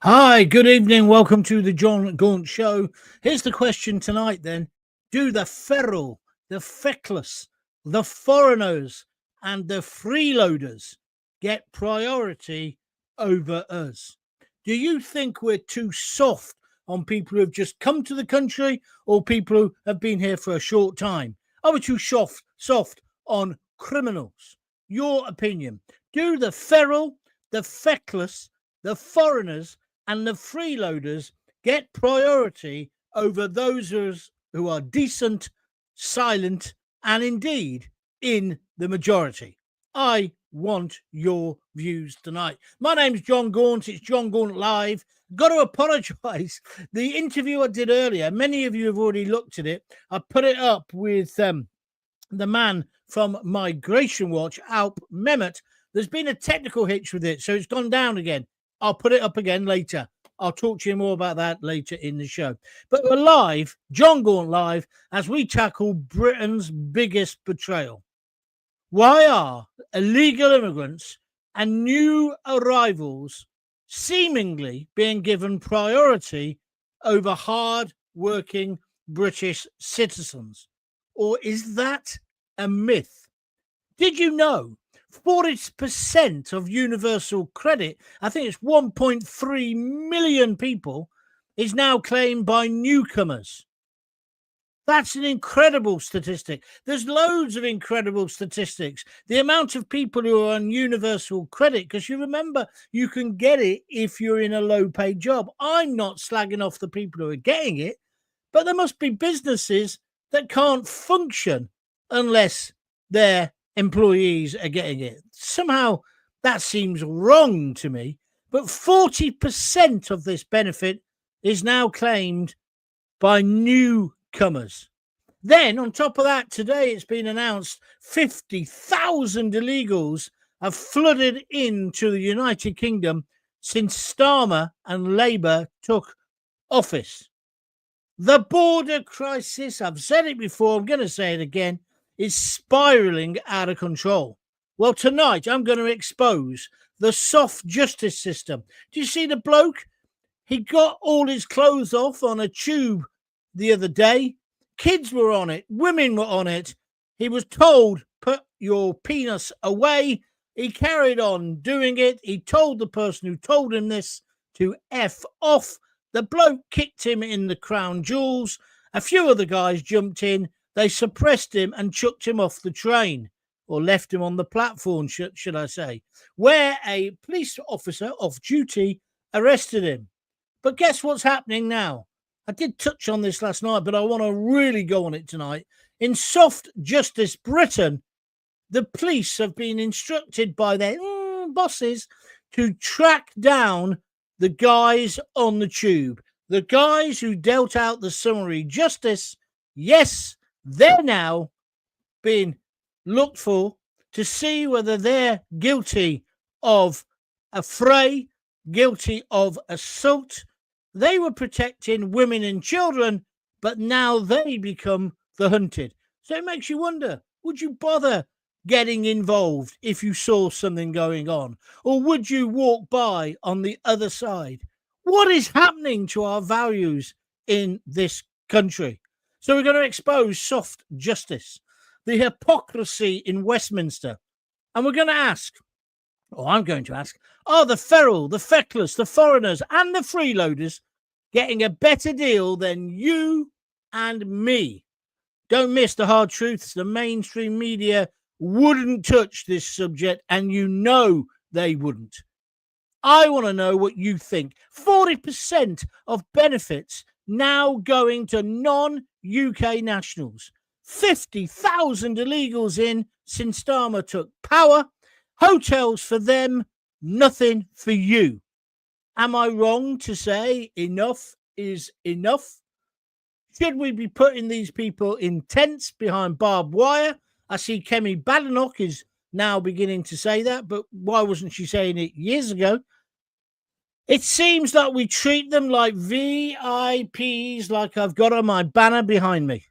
Hi, good evening. Welcome to the Gaunt Show. Here's the question tonight then. Do the feral, the feckless, the foreigners, and the freeloaders get priority over us? Do you think we're too soft on people who have just come to the country or people who have been here for a short time? Are we too soft on criminals? Your opinion. Do the feral, the feckless, the foreigners, and the freeloaders get priority over those who are decent, silent, and indeed in the majority? I want your views tonight. My name's John Gaunt. It's John Gaunt Live. Got to apologise. The interview I did earlier, many of you have already looked at it. I put it up with the man from Migration Watch, Alp Mehmet. There's been a technical hitch with it, so it's gone down again. I'll put it up again later. I'll talk to you more about that later in the show. But we're live, John Gaunt Live, as we tackle Britain's biggest betrayal. Why are illegal immigrants and new arrivals seemingly being given priority over hard-working British citizens? Or is that a myth? Did you know 40% of universal credit, I think it's 1.3 million people, is now claimed by newcomers? That's an incredible statistic. There's loads of incredible statistics. The amount of people who are on universal credit, because you remember, you can get it if you're in a low-paid job. I'm not slagging off the people who are getting it, but there must be businesses that can't function unless their employees are getting it. Somehow that seems wrong to me. But 40% of this benefit is now claimed by newcomers. Then, on top of that, today it's been announced 50,000 illegals have flooded into the United Kingdom since Starmer and Labour took office. The border crisis, I've said it before, I'm going to say it again, is spiraling out of control. Well, tonight I'm going to expose the soft justice system. Do you see the bloke? He got all his clothes off on a tube the other day. Kids were on it. Women were on it. He was told, put your penis away. He carried on doing it. He told the person who told him this to F off. The bloke kicked him in the crown jewels. A few other guys jumped in. They suppressed him and chucked him off the train, or left him on the platform, should I say, where a police officer off duty arrested him. But guess what's happening now? I did touch on this last night, but I want to really go on it tonight. In soft justice Britain, the police have been instructed by their bosses to track down the guys on the tube, the guys who dealt out the summary justice. Yes, they're now being looked for to see whether they're guilty of a fray, guilty of assault. They were protecting women and children, but now they become the hunted. So it makes you wonder, would you bother getting involved if you saw something going on? Or would you walk by on the other side? What is happening to our values in this country? So we're going to expose soft justice, the hypocrisy in Westminster. And we're going to ask, or I'm going to ask, are the feral, the feckless, the foreigners, and the freeloaders getting a better deal than you and me? Don't miss the hard truths. The mainstream media wouldn't touch this subject, and you know they wouldn't. I want to know what you think. 40% of benefits now going to non-UK nationals. 50,000 illegals in since Starmer took power. Hotels for them, nothing for you. Am I wrong to say enough is enough? Should we be putting these people in tents behind barbed wire? I see Kemi Badenoch is now beginning to say that, but why wasn't she saying it years ago? It seems like we treat them like VIPs, like I've got on my banner behind me.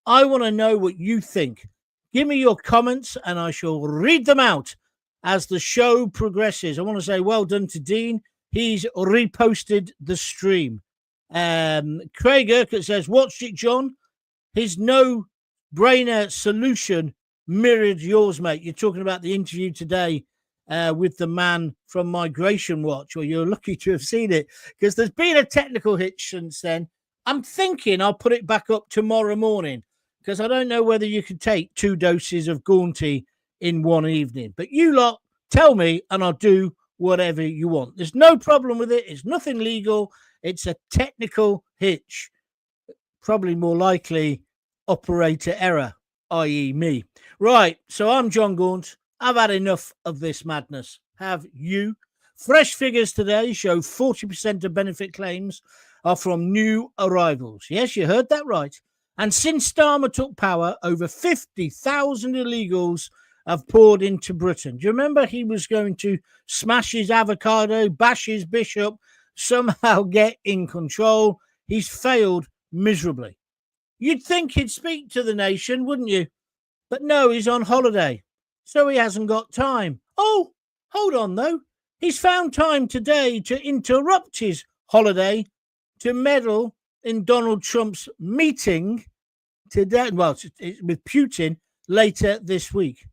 I want to know what you think. Give me your comments and I shall read them out as the show progresses. I want to say well done to Dean. He's reposted the stream. Craig Urquhart says, watched it, John. His no-brainer solution mirrored yours, mate. You're talking about the interview today with the man from Migration Watch, or you're lucky to have seen it, because there's been a technical hitch since then. I'm thinking I'll put it back up tomorrow morning, because I don't know whether you can take 2 doses of Gaunty in one evening. But you lot tell me, and I'll do whatever you want. There's no problem with it. It's nothing legal. It's a technical hitch. Probably more likely operator error, i.e. me. Right, so I'm John Gaunt. I've had enough of this madness. Have you? Fresh figures today show 40% of benefit claims are from new arrivals. Yes, you heard that right. And since Starmer took power, over 50,000 illegals have poured into Britain. Do you remember he was going to smash his avocado, bash his bishop, somehow get in control? He's failed miserably. You'd think he'd speak to the nation, wouldn't you? But no, he's on holiday, so he hasn't got time. Oh, hold on, though. He's found time today to interrupt his holiday to meddle in Donald Trump's meeting today, well, with Putin later this week.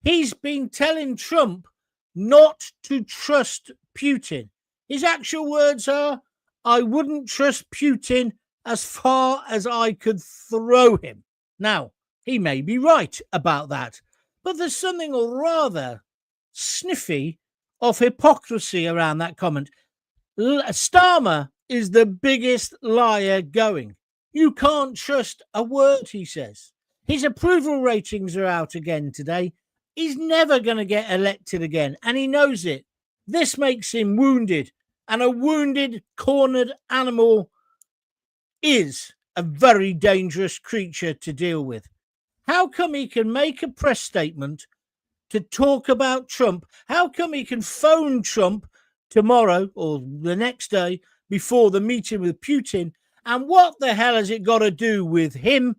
He's been telling Trump not to trust Putin. His actual words are, I wouldn't trust Putin as far as I could throw him. Now, he may be right about that, but there's something rather sniffy of hypocrisy around that comment. Starmer is the biggest liar going. You can't trust a word he says. His approval ratings are out again today. He's never going to get elected again, and he knows it. This makes him wounded, and a wounded, cornered animal is a very dangerous creature to deal with. How come he can make a press statement to talk about Trump? How come he can phone Trump tomorrow or the next day before the meeting with Putin? And what the hell has it got to do with him?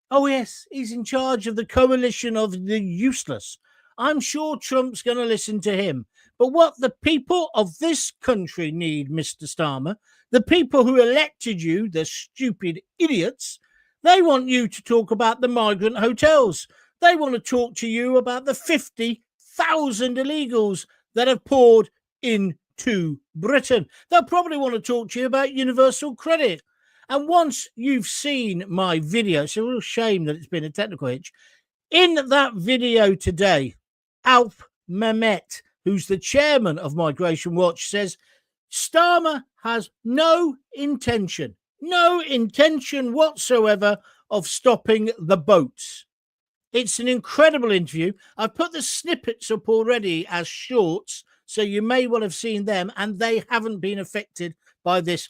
Oh, yes, he's in charge of the coalition of the useless. I'm sure Trump's going to listen to him. But what the people of this country need, Mr. Starmer, the people who elected you, the stupid idiots, they want you to talk about the migrant hotels. They want to talk to you about the 50,000 illegals that have poured into Britain. They'll probably want to talk to you about universal credit. And once you've seen my video, it's a real shame that it's been a technical hitch. In that video today, Alp Mehmet, who's the chairman of Migration Watch, says Starmer has no intention whatsoever of stopping the boats. It's an incredible interview. I've put the snippets up already as shorts, so you may well have seen them, and they haven't been affected by this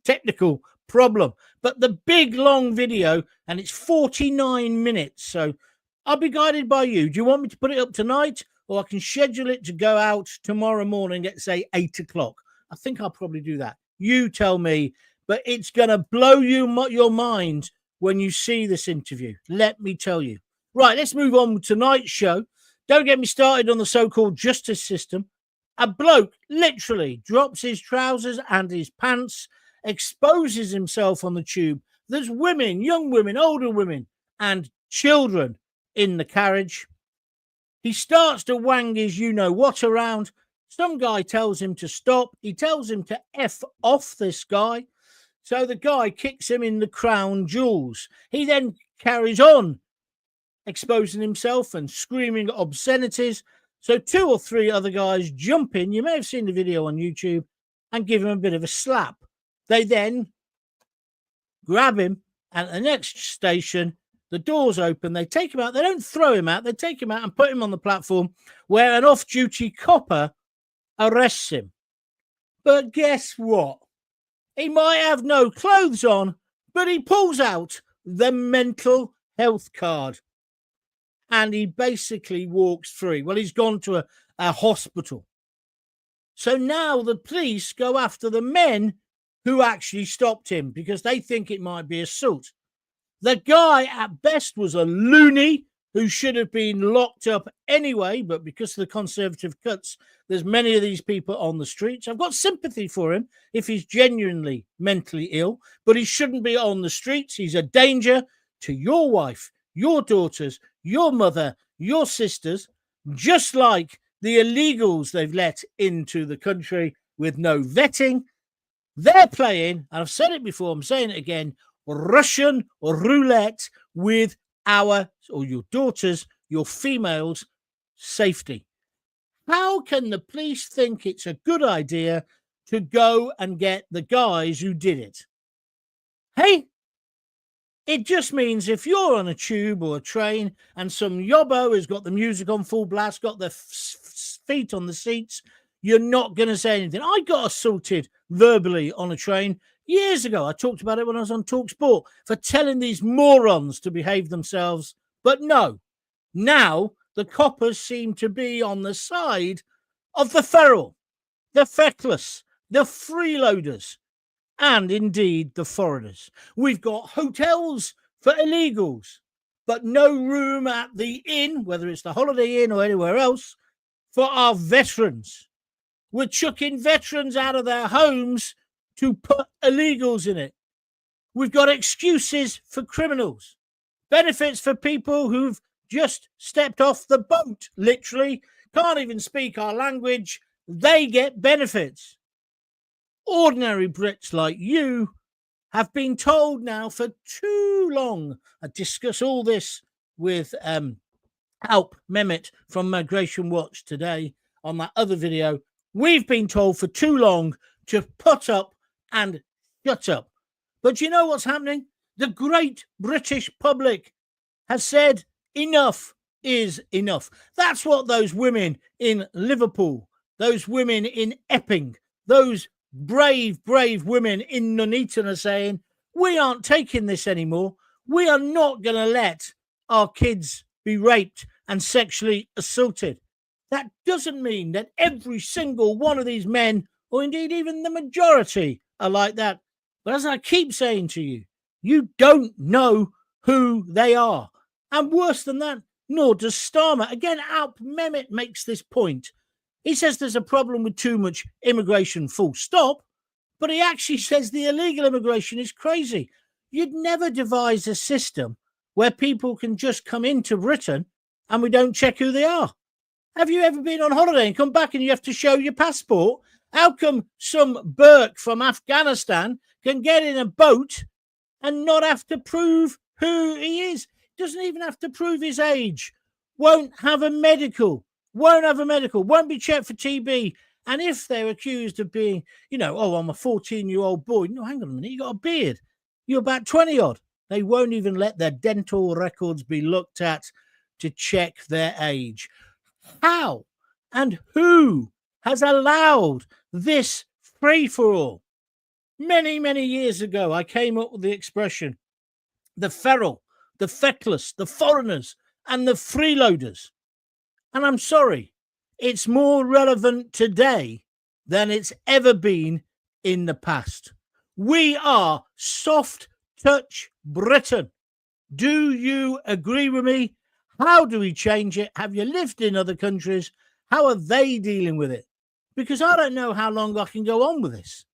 technical problem. But the big long video, and it's 49 minutes, so I'll be guided by you. Do you want me to put it up tonight, or I can schedule it to go out tomorrow morning at, say, 8 o'clock? I think I'll probably do that. You tell me, but it's going to blow your mind when you see this interview. Let me tell you. Right, let's move on with tonight's show. Don't get me started on the so-called justice system. A bloke literally drops his trousers and his pants, exposes himself on the tube. There's women, young women, older women, and children in the carriage. He starts to wang his you-know-what around. Some guy tells him to stop. He tells him to F off this guy. So the guy kicks him in the crown jewels. He then carries on exposing himself and screaming obscenities. So 2 or 3 other guys jump in. You may have seen the video on YouTube, and give him a bit of a slap. They then grab him, and at the next station, the doors open. They take him out. They don't throw him out. They take him out and put him on the platform where an off-duty copper arrests him. But guess what? He might have no clothes on, but he pulls out the mental health card. And he basically walks free. Well, he's gone to a hospital. So now the police go after the men who actually stopped him because they think it might be assault. The guy at best was a loony who should have been locked up anyway, but because of the Conservative cuts, there's many of these people on the streets. I've got sympathy for him if he's genuinely mentally ill, but he shouldn't be on the streets. He's a danger to your wife, your daughters, your mother, your sisters, just like the illegals they've let into the country with no vetting. They're playing, and I've said it before, I'm saying it again, Russian roulette with our, or your daughters, your females' safety. How can the police think it's a good idea to go and get the guys who did it? Hey, it just means if you're on a tube or a train and some yobbo has got the music on full blast, got their feet on the seats, you're not going to say anything. I got assaulted verbally on a train years ago. I talked about it when I was on TalkSport for telling these morons to behave themselves. But no, now the coppers seem to be on the side of the feral, the feckless, the freeloaders, and indeed the foreigners. We've got hotels for illegals, but no room at the inn, whether it's the Holiday Inn or anywhere else, for our veterans. We're chucking veterans out of their homes to put illegals in it. We've got excuses for criminals, benefits for people who've just stepped off the boat, literally, can't even speak our language. They get benefits. Ordinary Brits like you have been told now for too long. I discuss all this with Alp Mehmet from Migration Watch today on that other video. We've been told for too long to put up and shut up. But you know what's happening? The great British public has said enough is enough. That's what those women in Liverpool, those women in Epping, those brave women in Nuneaton are saying. We aren't taking this anymore. We are not going to let our kids be raped and sexually assaulted. That doesn't mean that every single one of these men, or indeed even the majority, are like that. But as I keep saying to you, you don't know who they are. And worse than that, nor does Starmer. Again, Alp Mehmet makes this point. He says there's a problem with too much immigration, full stop. But he actually says the illegal immigration is crazy. You'd never devise a system where people can just come into Britain and we don't check who they are. Have you ever been on holiday and come back and you have to show your passport? How come some Burke from Afghanistan can get in a boat and not have to prove who he is? Doesn't even have to prove his age. Won't have a medical. Won't be checked for TB. And if they're accused of being, oh, I'm a 14-year-old boy. No, hang on a minute. You got a beard. You're about 20 odd. They won't even let their dental records be looked at to check their age. How and who has allowed this free-for-all? Many, many years ago, I came up with the expression, the feral, the feckless, the foreigners, and the freeloaders. And I'm sorry, it's more relevant today than it's ever been in the past. We are soft touch Britain. Do you agree with me? How do we change it? Have you lived in other countries? How are they dealing with it? Because I don't know how long I can go on with this.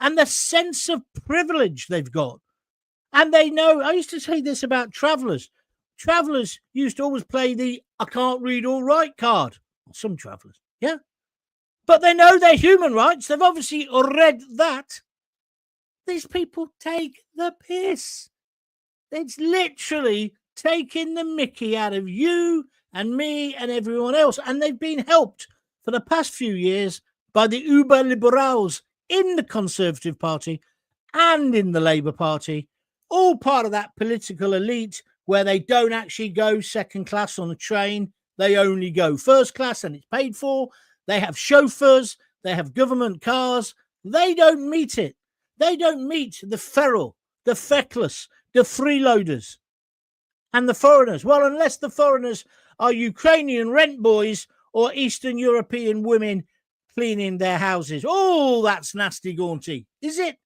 And the sense of privilege they've got. And they know, I used to say this about travellers. Travellers used to always play the I can't read or write card. Some travellers, yeah. But they know their human rights. They've obviously read that. These people take the piss. It's literally taking the mickey out of you and me and everyone else. And they've been helped for the past few years by the uber liberals in the Conservative Party and in the Labour Party, all part of that political elite where they don't actually go second class on a train. They only go first class and it's paid for. They have chauffeurs. They have government cars. They don't meet it. They don't meet the feral, the feckless, the freeloaders and the foreigners. Well, unless the foreigners are Ukrainian rent boys or Eastern European women cleaning their houses. Oh, that's nasty, Gaunty. Is it?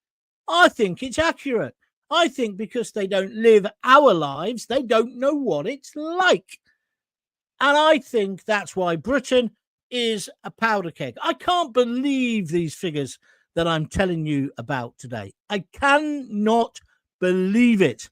I think it's accurate. I think because they don't live our lives, they don't know what it's like. And I think that's why Britain is a powder keg. I can't believe these figures that I'm telling you about today. I cannot believe it.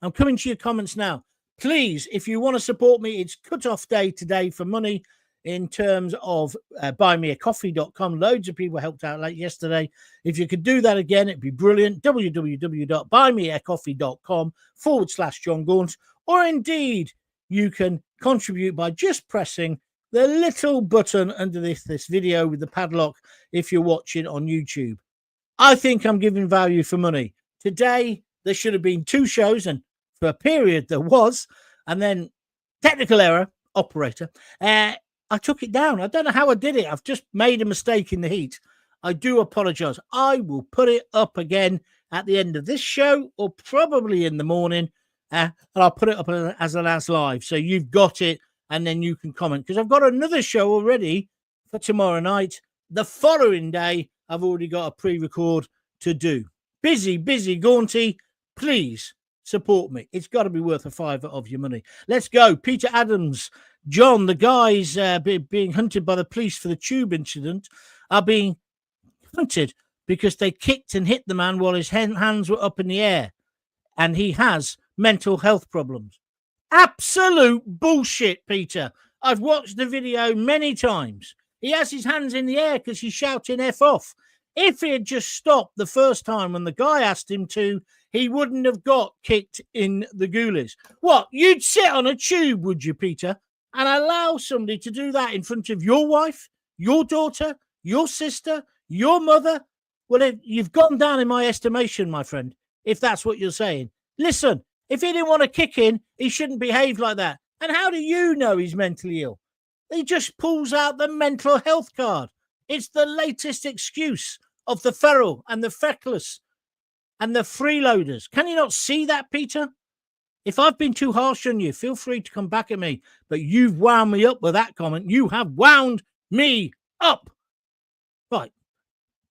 I'm coming to your comments now. Please, if you want to support me, it's cut-off day today for money in terms of buymeacoffee.com. Loads of people helped out like yesterday. If you could do that again, it'd be brilliant. www.buymeacoffee.com/John Gaunt. Or indeed, you can contribute by just pressing the little button under this video with the padlock if you're watching on YouTube. I think I'm giving value for money. Today, there should have been 2 shows, and for a period there was, and then technical error, operator. I took it down. I don't know how I did it. I've just made a mistake in the heat. I do apologize. I will put it up again at the end of this show or probably in the morning, and I'll put it up as a last live. So you've got it, and then you can comment, because I've got another show already for tomorrow night. The following day, I've already got a pre-record to do. Busy, Gaunty. Please support me. It's got to be worth a fiver of your money. Let's go. Peter Adams. John, the guys being hunted by the police for the tube incident are being hunted because they kicked and hit the man while his hands were up in the air, and he has mental health problems. Absolute bullshit, Peter. I've watched the video many times. He has his hands in the air because he's shouting F off. If he had just stopped the first time when the guy asked him to, he wouldn't have got kicked in the ghoulies. What? You'd sit on a tube, would you, Peter, and allow somebody to do that in front of your wife, your daughter, your sister, your mother? Well, you've gone down in my estimation, my friend, if that's what you're saying. Listen, if he didn't want to kick in, he shouldn't behave like that. And how do you know he's mentally ill? He just pulls out the mental health card. It's the latest excuse of the feral and the feckless and the freeloaders. Can you not see that, Peter? If I've been too harsh on you, feel free to come back at me. But you've wound me up with that comment. You have wound me up. Right.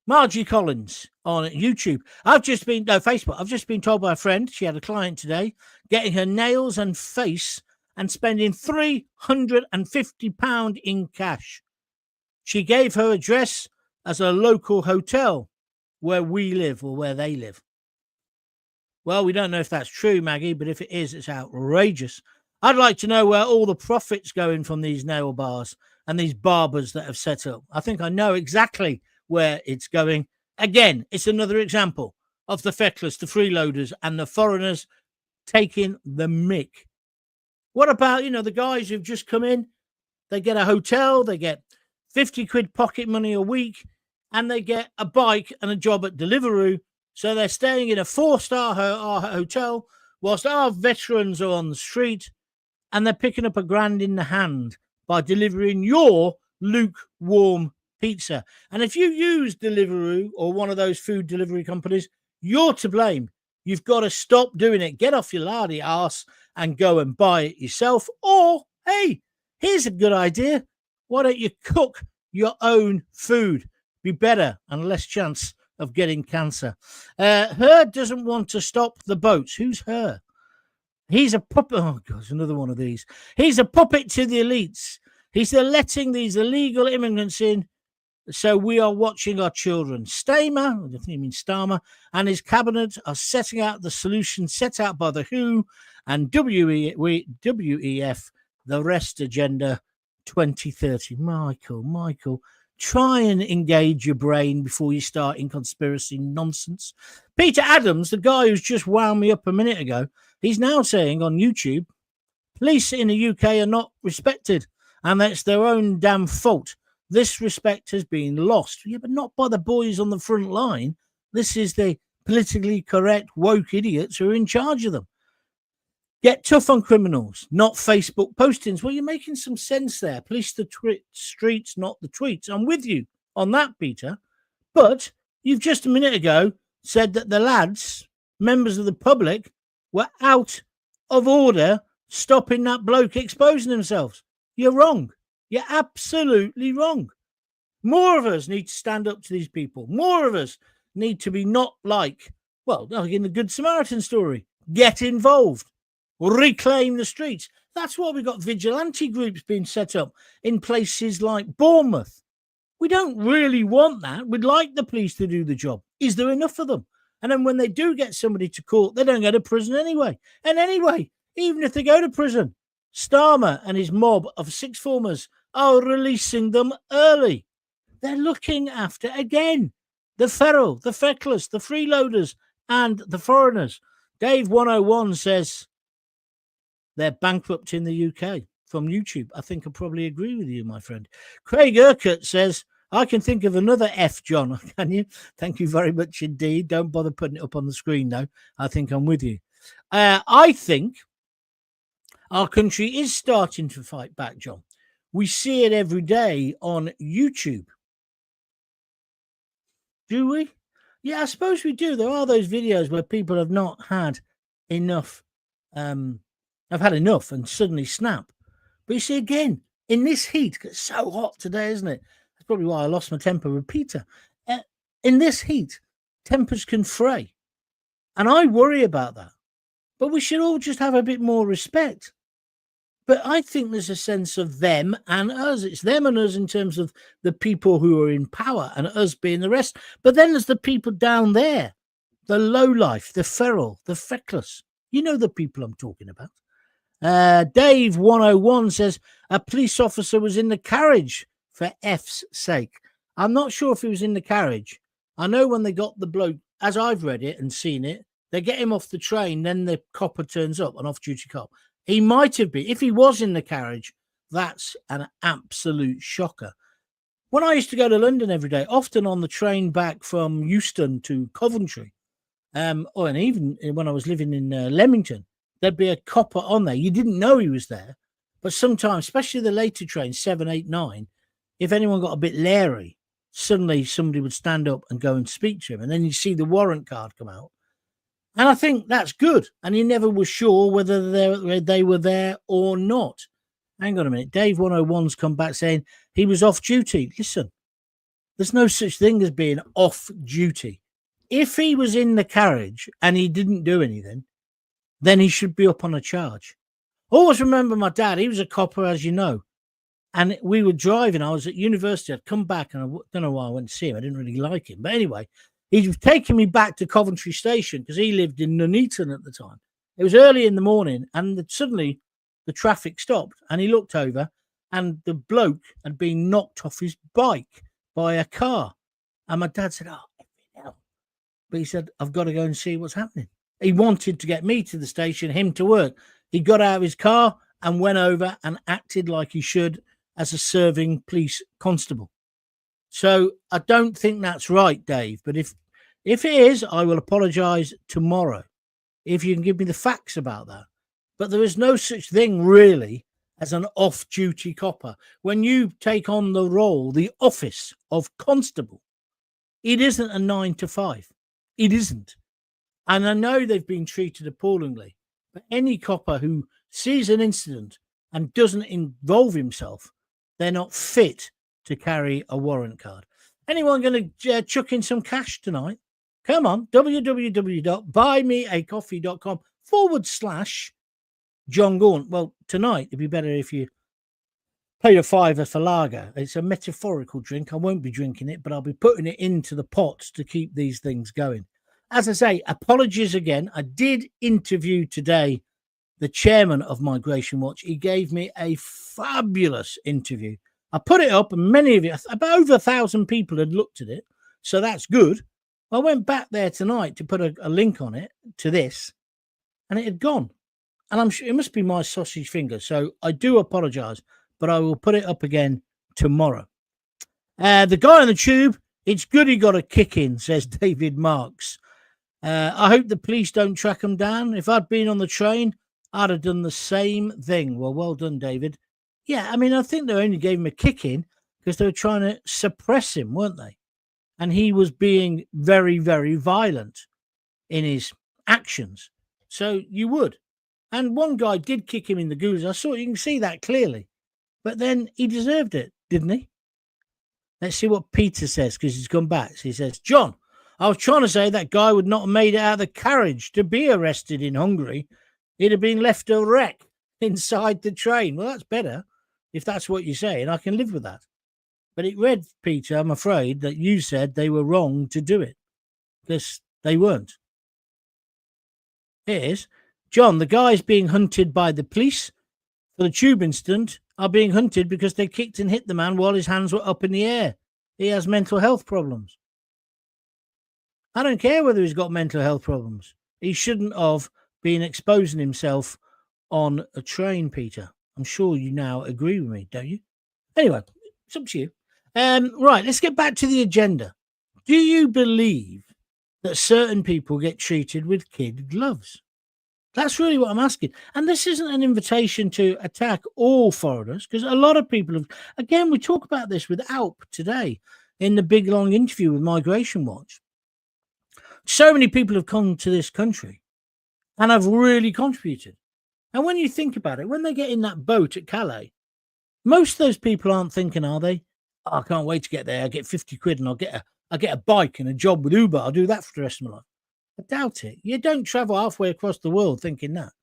Margie Collins on YouTube. Facebook. I've just been told by a friend, she had a client today, getting her nails and face and spending £350 in cash. She gave her address as a local hotel where we live, or where they live. Well, we don't know if that's true, Maggie, but if it is, it's outrageous. I'd like to know where all the profits going from these nail bars and these barbers that have set up. I think I know exactly where it's going. Again, it's another example of the feckless, the freeloaders, and the foreigners taking the mick. What about, the guys who've just come in? They get a hotel, they get 50 quid pocket money a week, and they get a bike and a job at Deliveroo. So they're staying in a 4-star hotel whilst our veterans are on the street, and they're picking up £1,000 in the hand by delivering your lukewarm pizza. And if you use Deliveroo or one of those food delivery companies, you're to blame. You've got to stop doing it. Get off your lardy arse and go and buy it yourself. Or, hey, here's a good idea. Why don't you cook your own food? Be better and less chance of getting cancer. Her doesn't want to stop the boats. Who's her? He's a puppet. Oh, gosh, another one of these. He's a puppet to the elites. He's letting these illegal immigrants in, so we are watching our children. Starmer, I think he means Starmer, and his cabinet are setting out the solution set out by the WHO and WEF, the Rest Agenda 2030. Michael, try and engage your brain before you start in conspiracy nonsense. Peter Adams, the guy who's just wound me up a minute ago, he's now saying on YouTube, police in the UK are not respected, and that's their own damn fault. This respect has been lost. Yeah, but not by the boys on the front line. This is the politically correct woke idiots who are in charge of them. Get tough on criminals, not Facebook postings. Well, you're making some sense there. Police the streets, not the tweets. I'm with you on that, Peter. But you've just a minute ago said that the lads, members of the public, were out of order stopping that bloke exposing themselves. You're wrong. You're absolutely wrong. More of us need to stand up to these people. More of us need to be not like in the Good Samaritan story. Get involved. Reclaim the streets. That's why we've got vigilante groups being set up in places like Bournemouth. We don't really want that. We'd like the police to do the job. Is there enough of them? And then when they do get somebody to court, they don't go to prison anyway. And anyway, even if they go to prison, Starmer and his mob of sixth formers are releasing them early. They're looking after, again, the feral, the feckless, the freeloaders, and the foreigners. Dave 101 says they're bankrupt in the UK from YouTube. I think I probably agree with you, my friend. Craig Urquhart says, I can think of another F, John. Can you? Thank you very much indeed. Don't bother putting it up on the screen, though. I think I'm with you. I think our country is starting to fight back, John. We see it every day on YouTube. Do we? Yeah, I suppose we do. There are those videos where people have not had enough, have had enough and suddenly snap. But you see, again, in this heat, it's so hot today, isn't it? That's probably why I lost my temper with Peter. In this heat, tempers can fray. And I worry about that. But we should all just have a bit more respect. But I think there's a sense of them and us. It's them and us in terms of the people who are in power and us being the rest. But then there's the people down there, the lowlife, the feral, the feckless. You know the people I'm talking about. Dave 101 says a police officer was in the carriage for F's sake. I'm not sure if he was in the carriage. I know when they got the bloke, as I've read it and seen it, they get him off the train, then the copper turns up, an off-duty cop. He might have been. If he was in the carriage, that's an absolute shocker. When I used to go to London every day, often on the train back from Euston to Coventry, and even when I was living in Leamington, there'd be a copper on there. You didn't know he was there. But sometimes, especially the later trains, 7, 8, 9, if anyone got a bit leery, suddenly somebody would stand up and go and speak to him. And then you see the warrant card come out. And I think that's good. And he never was sure whether they were there or not. Hang on a minute. Dave 101's come back saying he was off duty. Listen, there's no such thing as being off duty. If he was in the carriage and he didn't do anything, then he should be up on a charge. Always remember my dad. He was a copper, as you know. And we were driving. I was at university. I'd come back and I don't know why I went to see him. I didn't really like him. But anyway, he was taking me back to Coventry Station because he lived in Nuneaton at the time. It was early in the morning and suddenly the traffic stopped and he looked over and the bloke had been knocked off his bike by a car. And my dad said, oh, hell. But he said, I've got to go and see what's happening. He wanted to get me to the station, him to work. He got out of his car and went over and acted like he should as a serving police constable. So I don't think that's right, Dave. But if it is, I will apologise tomorrow if you can give me the facts about that. But there is no such thing really as an off-duty copper. When you take on the role, the office of constable, it isn't a 9 to 5. It isn't. And I know they've been treated appallingly. But any copper who sees an incident and doesn't involve himself, they're not fit to carry a warrant card. Anyone going to chuck in some cash tonight? Come on, www.buymeacoffee.com/John Gaunt. Well, tonight it'd be better if you paid a $5 for lager. It's a metaphorical drink. I won't be drinking it, but I'll be putting it into the pot to keep these things going. As I say, apologies again. I did interview today the chairman of Migration Watch. He gave me a fabulous interview. I put it up and many of you, about over 1,000 people had looked at it. So that's good. I went back there tonight to put a link on it to this and it had gone. And I'm sure it must be my sausage finger. So I do apologize, but I will put it up again tomorrow. The guy on the tube, it's good he got a kick in, says David Marks. I hope the police don't track him down. If I'd been on the train, I'd have done the same thing. Well done, David. Yeah, I mean, I think they only gave him a kick in because they were trying to suppress him, weren't they? And he was being very, very violent in his actions. So you would. And one guy did kick him in the goose. I saw, you can see that clearly. But then he deserved it, didn't he? Let's see what Peter says because he's come back. So he says, John, I was trying to say that guy would not have made it out of the carriage to be arrested in Hungary. He'd have been left a wreck. inside the train. Well, that's better. If that's what you're saying, I can live with that. But it read, Peter, I'm afraid, that you said they were wrong to do it. Because they weren't. It is. John, the guys being hunted by the police for the tube incident are being hunted because they kicked and hit the man while his hands were up in the air. He has mental health problems. I don't care whether he's got mental health problems. He shouldn't have been exposing himself on a train, Peter. I'm sure you now agree with me, don't you? Anyway, it's up to you. Right, let's get back to the agenda. Do you believe that certain people get treated with kid gloves? That's really what I'm asking. And this isn't an invitation to attack all foreigners, because a lot of people have, again, we talk about this with Alp today in the big long interview with Migration Watch. So many people have come to this country and have really contributed. And when you think about it, when they get in that boat at Calais, most of those people aren't thinking, are they? Oh, I can't wait to get there. I'll get 50 quid and I'll get a bike and a job with Uber. I'll do that for the rest of my life. I doubt it. You don't travel halfway across the world thinking that.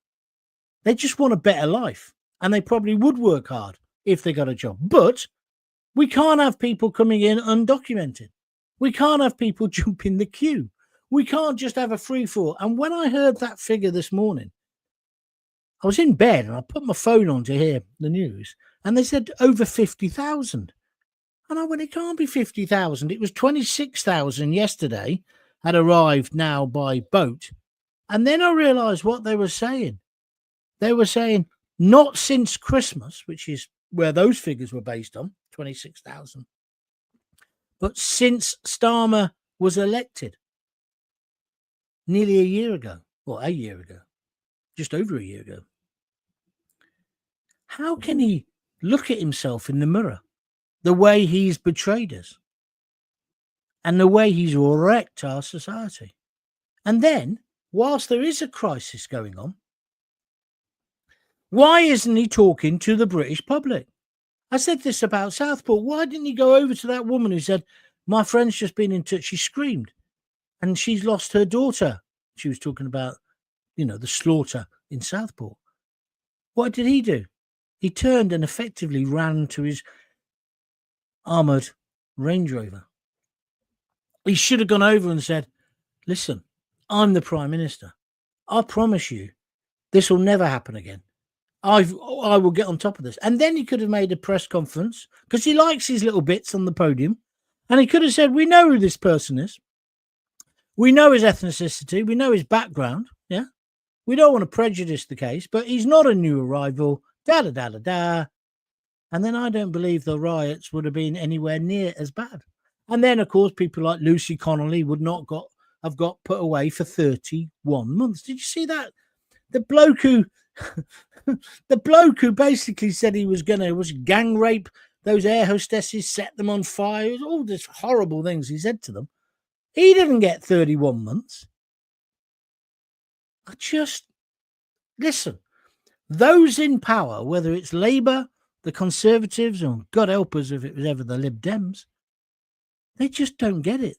They just want a better life. And they probably would work hard if they got a job. But we can't have people coming in undocumented. We can't have people jumping the queue. We can't just have a free-for-all. And when I heard that figure this morning, I was in bed and I put my phone on to hear the news. And they said over 50,000. And I went, it can't be 50,000. It was 26,000 yesterday, had arrived now by boat. And then I realised what they were saying. They were saying, not since Christmas, which is where those figures were based on, 26,000, but since Starmer was elected nearly a year ago, or a year ago, just over a year ago. How can he look at himself in the mirror, the way he's betrayed us and the way he's wrecked our society? And then, whilst there is a crisis going on, why isn't he talking to the British public? I said this about Southport. Why didn't he go over to that woman who said, my friend's just been in touch? She screamed and she's lost her daughter. She was talking about, the slaughter in Southport. What did he do? He turned and effectively ran to his armoured Range Rover. He should have gone over and said, listen, I'm the Prime Minister. I promise you, this will never happen again. I will get on top of this. And then he could have made a press conference because he likes his little bits on the podium. And he could have said, we know who this person is. We know his ethnicity. We know his background. Yeah. We don't want to prejudice the case, but he's not a new arrival. Da-da-da-da-da. And then I don't believe the riots would have been anywhere near as bad. And then, of course, people like Lucy Connolly would not have got put away for 31 months. Did you see that? The bloke who basically said he was gang rape those air hostesses, set them on fire, all these horrible things he said to them. He didn't get 31 months. Listen, those in power, whether it's Labour, the Conservatives, or God help us if it was ever the Lib Dems, they just don't get it.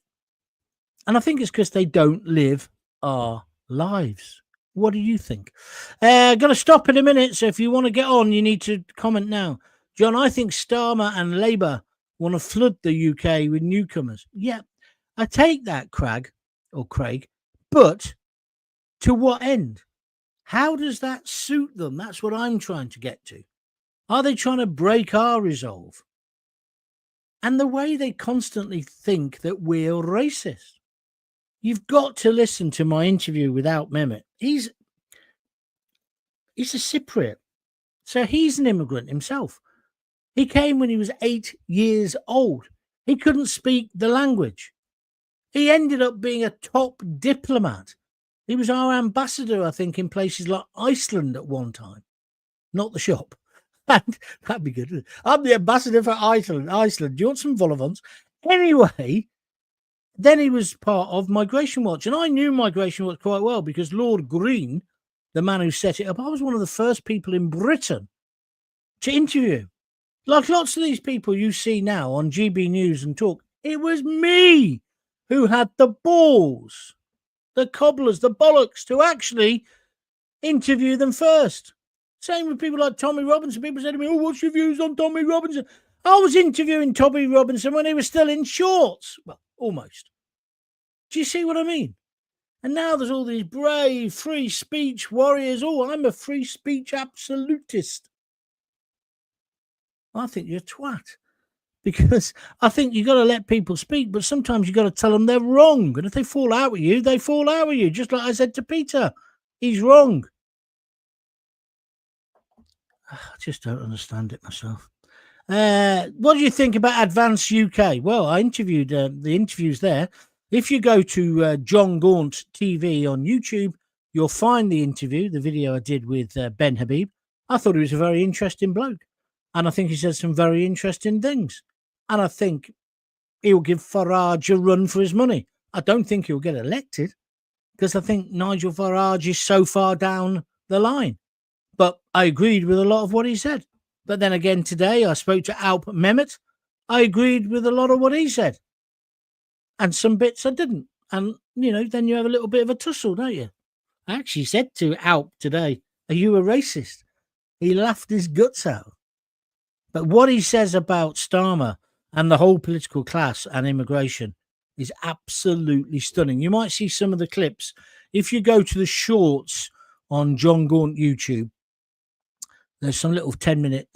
And I think it's because they don't live our lives. What do you think? Going to stop in a minute, so if you want to get on, you need to comment now. John, I think Starmer and Labour want to flood the UK with newcomers. Yeah, I take that, Craig, but to what end? How does that suit them? That's what I'm trying to get to. Are they trying to break our resolve? And the way they constantly think that we're racist. You've got to listen to my interview with Alp Mehmet. He's a Cypriot. So he's an immigrant himself. He came when he was 8 years old. He couldn't speak the language. He ended up being a top diplomat. He was our ambassador, I think, in places like Iceland at one time. Not the shop. And that'd be good. I'm the ambassador for Iceland. Do you want some vol-au-vents? Anyway, then he was part of Migration Watch. And I knew Migration Watch quite well because Lord Green, the man who set it up, I was one of the first people in Britain to interview. Like lots of these people you see now on GB News and Talk, it was me who had the balls, the cobblers, the bollocks to actually interview them first. Same with people like Tommy Robinson. People say to me, "Oh, what's your views on Tommy Robinson?" I was interviewing Tommy Robinson when he was still in shorts. Well, almost. Do you see what I mean? And now there's all these brave free speech warriors. Oh, I'm a free speech absolutist. I think you're a twat. Because I think you've got to let people speak, but sometimes you've got to tell them they're wrong. And if they fall out with you, they fall out with you. Just like I said to Peter, he's wrong. I just don't understand it myself. What do you think about Advance UK? Well, I interviewed the interviews there. If you go to John Gaunt TV on YouTube, you'll find the interview, the video I did with Ben Habib. I thought he was a very interesting bloke. And I think he said some very interesting things. And I think he'll give Farage a run for his money. I don't think he'll get elected because I think Nigel Farage is so far down the line. But I agreed with a lot of what he said. But then again, today I spoke to Alp Mehmet. I agreed with a lot of what he said. And some bits I didn't. And, you know, then you have a little bit of a tussle, don't you? I actually said to Alp today, "Are you a racist?" He laughed his guts out. But what he says about Starmer and the whole political class and immigration is absolutely stunning. You might see some of the clips. If you go to the shorts on John Gaunt YouTube, there's some little 10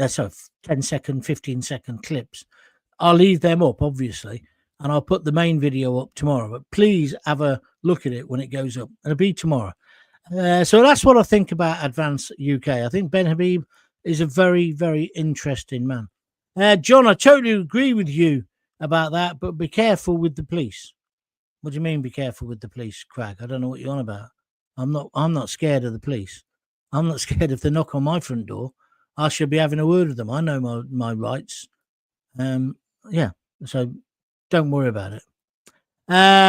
second, 15-second clips. I'll leave them up, obviously, and I'll put the main video up tomorrow. But please have a look at it when it goes up. It'll be tomorrow. So that's what I think about Advance UK. I think Ben Habib is a very, very interesting man. John, I totally agree with you about that, but be careful with the police. What do you mean be careful with the police, Crag? I don't know what you're on about. I'm not scared of the police. I'm not scared if they knock on my front door. I should be having a word with them. I know my rights. Yeah, so don't worry about it.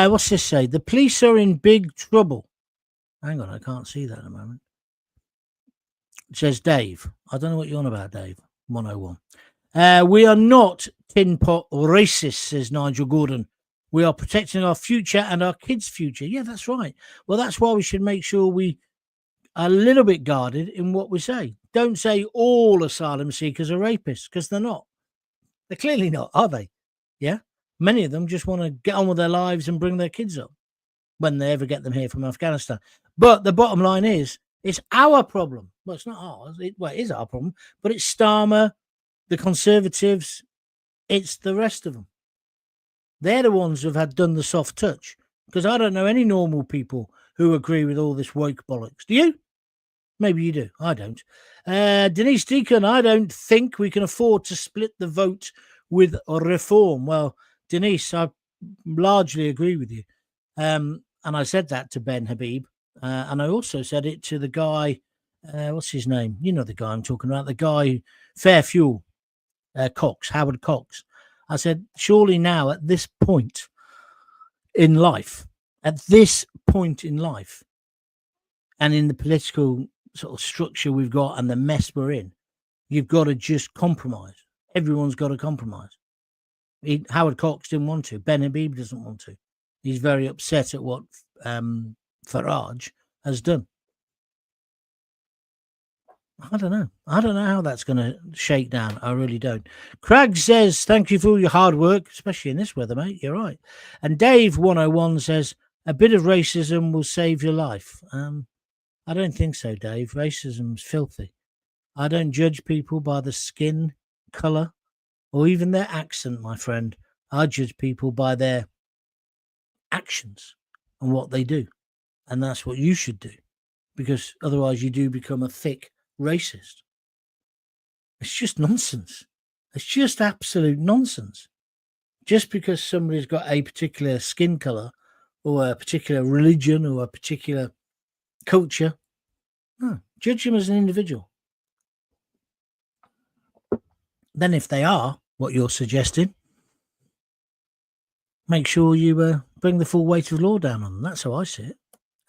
What's this say? The police are in big trouble. Hang on, I can't see that at the moment. It says Dave. I don't know what you're on about, Dave. 101. We are not tin pot racists, says Nigel Gordon. We are protecting our future and our kids' future. Yeah, that's right. Well, that's why we should make sure we are a little bit guarded in what we say. Don't say all asylum seekers are rapists, because they're not. They're clearly not, are they? Yeah? Many of them just want to get on with their lives and bring their kids up when they ever get them here from Afghanistan. But the bottom line is, it's our problem. Well, it's not ours. It is our problem, but it's Starmer, the Conservatives, it's the rest of them. They're the ones who've done the soft touch, because I don't know any normal people who agree with all this woke bollocks. Do you? Maybe you do. I don't. Denise Deacon, I don't think we can afford to split the vote with reform. Well, Denise, I largely agree with you. And I said that to Ben Habib. And I also said it to the guy, what's his name? You know the guy I'm talking about, the guy, Fair Fuel, Cox, Howard Cox. I said, surely now at this point in life, and in the political sort of structure we've got and the mess we're in, you've got to just compromise. Everyone's got to compromise. Howard Cox didn't want to. Ben Habib doesn't want to. He's very upset at what Farage has done. I don't know. I don't know how that's going to shake down. I really don't. Crag says, thank you for all your hard work, especially in this weather, mate. You're right. And Dave 101 says, a bit of racism will save your life. I don't think so, Dave. Racism's filthy. I don't judge people by the skin colour or even their accent, my friend. I judge people by their actions and what they do. And that's what you should do, because otherwise you do become a thick racist. It's just nonsense. It's just absolute nonsense. Just because somebody's got a particular skin colour or a particular religion or a particular culture, no, judge them as an individual. Then if they are what you're suggesting, make sure you bring the full weight of the law down on them. That's how I see it.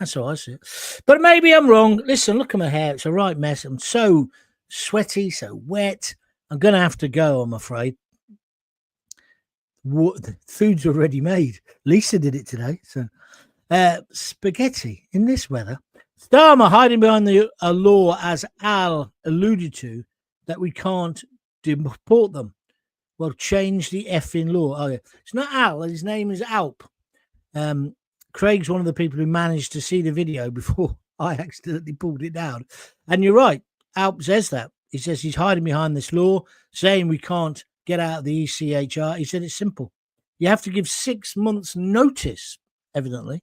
That's how I see it. But maybe I'm wrong. Listen, look at my hair. It's a right mess. I'm so sweaty, so wet. I'm going to have to go, I'm afraid. The food's already made. Lisa did it today. So spaghetti in this weather. Starmer hiding behind a law, as Al alluded to, that we can't deport them. Well, change the effing law. Oh, yeah. It's not Al. His name is Alp. Craig's one of the people who managed to see the video before I accidentally pulled it down. And you're right. Alp says that. He says he's hiding behind this law, saying we can't get out of the ECHR. He said it's simple. You have to give 6 months notice, evidently.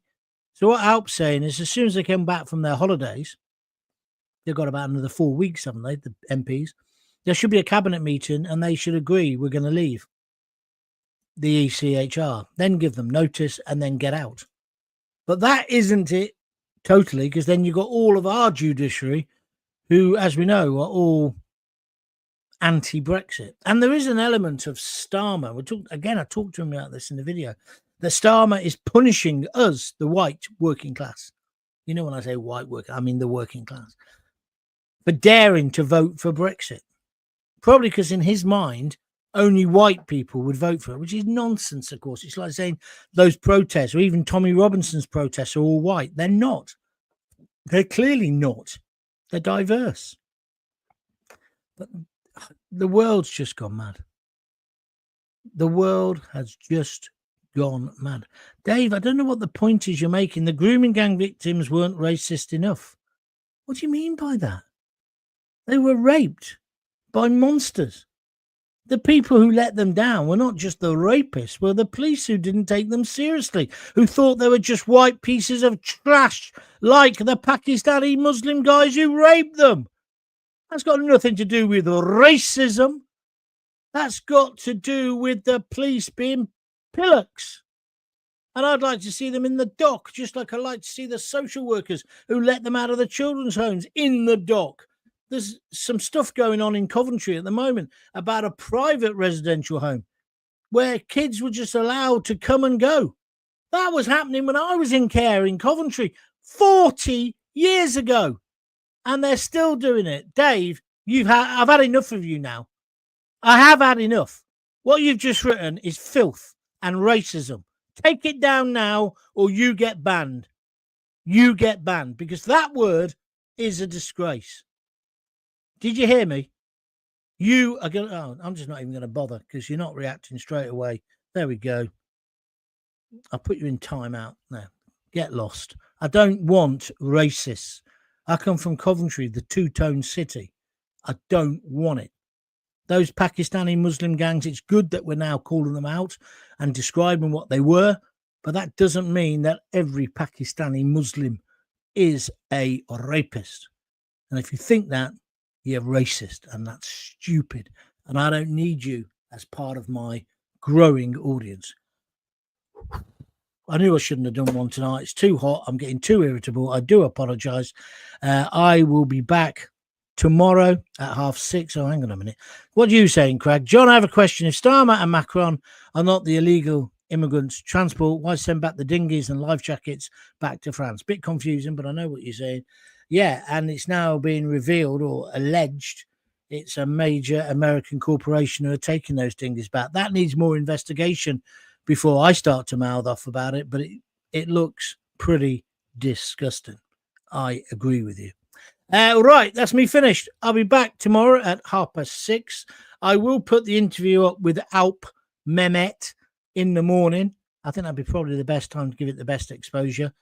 So what Alp's saying is, as soon as they come back from their holidays, they've got about another 4 weeks, haven't they, the MPs? There should be a cabinet meeting and they should agree we're going to leave the ECHR, then give them notice and then get out. But that isn't it totally, because then you've got all of our judiciary who, as we know, are all anti-Brexit. And there is an element of Starmer. I talked to him about this in the video, that Starmer is punishing us, the white working class. You know, when I say white working, I mean the working class, for daring to vote for Brexit. Probably because in his mind, only white people would vote for it, which is nonsense, of course. It's like saying those protests, or even Tommy Robinson's protests, are all white. They're not. They're clearly not. They're diverse. But the world's just gone mad. The world has just gone mad. Dave, I don't know what the point is you're making. The grooming gang victims weren't racist enough. What do you mean by that? They were raped by monsters. The people who let them down were not just the rapists, were the police who didn't take them seriously, who thought they were just white pieces of trash, like the Pakistani Muslim guys who raped them. That's got nothing to do with racism. That's got to do with the police being pillocks. And I'd like to see them in the dock, just like I like to see the social workers who let them out of the children's homes in the dock. There's some stuff going on in Coventry at the moment about a private residential home where kids were just allowed to come and go. That was happening when I was in care in Coventry 40 years ago. And they're still doing it. Dave, I've had enough of you now. I have had enough. What you've just written is filth and racism. Take it down now or you get banned. You get banned, because that word is a disgrace. Did you hear me? You are going to... Oh, I'm just not even going to bother because you're not reacting straight away. There we go. I'll put you in timeout now. Get lost. I don't want racists. I come from Coventry, the two-tone city. I don't want it. Those Pakistani Muslim gangs, it's good that we're now calling them out and describing what they were, but that doesn't mean that every Pakistani Muslim is a rapist. And if you think that, you're racist, and that's stupid. And I don't need you as part of my growing audience. I knew I shouldn't have done one tonight. It's too hot. I'm getting too irritable. I do apologize. I will be back tomorrow at 6:30. Oh, hang on a minute. What are you saying, Craig? John, I have a question. If Starmer and Macron are not the illegal immigrants transport, why send back the dinghies and life jackets back to France? Bit confusing, but I know what you're saying. Yeah, and it's now being revealed or alleged it's a major American corporation who are taking those dinghies back. That needs more investigation before I start to mouth off about it, but it looks pretty disgusting. I agree with you. Right, that's me finished. I'll be back tomorrow at 6:30. I will put the interview up with Alp Mehmet in the morning. I think that'd be probably the best time to give it the best exposure.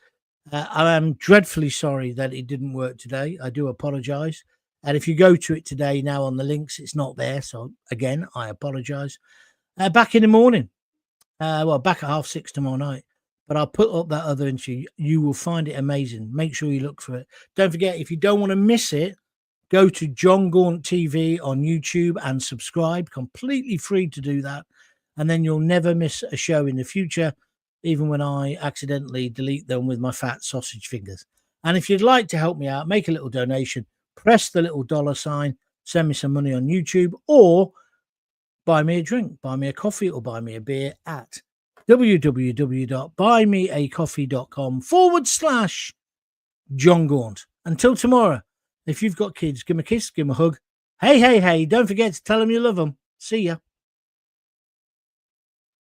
I am dreadfully sorry that it didn't work today. I do apologize. And if you go to it today now on the links, it's not there. So again, I apologize. Back in the morning. Back at 6:30 tomorrow night. But I'll put up that other interview. You will find it amazing. Make sure you look for it. Don't forget, if you don't want to miss it, go to John Gaunt TV on YouTube and subscribe. Completely free to do that. And then you'll never miss a show in the future, even when I accidentally delete them with my fat sausage fingers. And if you'd like to help me out, make a little donation, press the little $sign, send me some money on YouTube, or buy me a drink, buy me a coffee, or buy me a beer at www.buymeacoffee.com/John Gaunt. Until tomorrow, if you've got kids, give them a kiss, give them a hug. Hey, don't forget to tell them you love them. See ya.